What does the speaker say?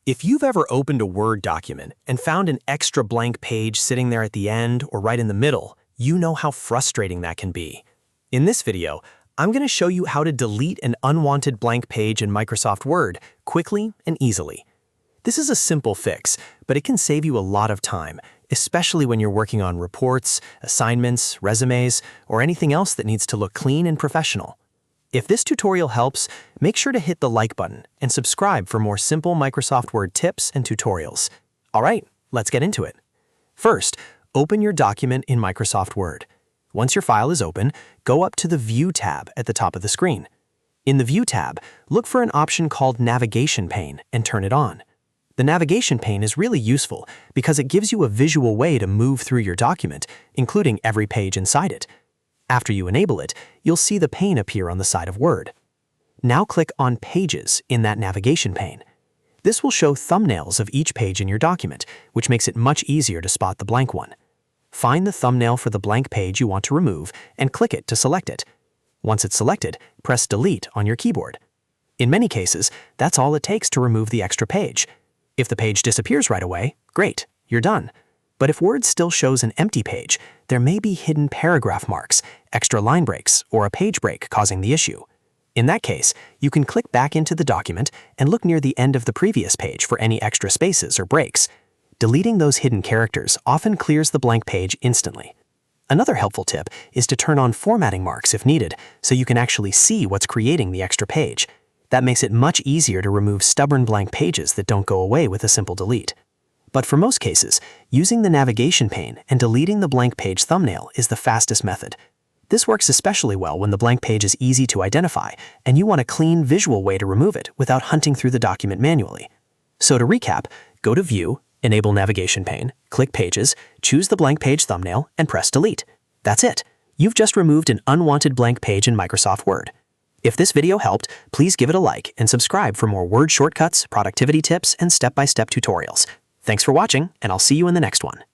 If you've ever opened a Word document and found an extra blank page sitting there at the end or right in the middle, you know how frustrating that can be. In this video, I'm going to show you how to delete an unwanted blank page in Microsoft Word quickly and easily. This is a simple fix, but it can save you a lot of time, especially when you're working on reports, assignments, resumes, or anything else that needs to look clean and professional. If this tutorial helps, make sure to hit the like button and subscribe for more simple Microsoft Word tips and tutorials. All right, let's get into it. First, open your document in Microsoft Word. Once your file is open, go up to the View tab at the top of the screen. In the View tab, look for an option called Navigation Pane and turn it on. The Navigation Pane is really useful because it gives you a visual way to move through your document, including every page inside it. After you enable it, you'll see the pane appear on the side of Word. Now click on Pages in that navigation pane. This will show thumbnails of each page in your document, which makes it much easier to spot the blank one. Find the thumbnail for the blank page you want to remove and click it to select it. Once it's selected, press Delete on your keyboard. In many cases, that's all it takes to remove the extra page. If the page disappears right away, great, you're done. But if Word still shows an empty page, there may be hidden paragraph marks, extra line breaks, or a page break causing the issue. In that case, you can click back into the document and look near the end of the previous page for any extra spaces or breaks. Deleting those hidden characters often clears the blank page instantly. Another helpful tip is to turn on formatting marks if needed, so you can actually see what's creating the extra page. That makes it much easier to remove stubborn blank pages that don't go away with a simple delete. But for most cases, using the navigation pane and deleting the blank page thumbnail is the fastest method. This works especially well when the blank page is easy to identify and you want a clean visual way to remove it without hunting through the document manually. So to recap, go to View, enable Navigation Pane, click Pages, choose the blank page thumbnail, and press Delete. That's it. You've just removed an unwanted blank page in Microsoft Word. If this video helped, please give it a like and subscribe for more Word shortcuts, productivity tips, and step-by-step tutorials. Thanks for watching, and I'll see you in the next one.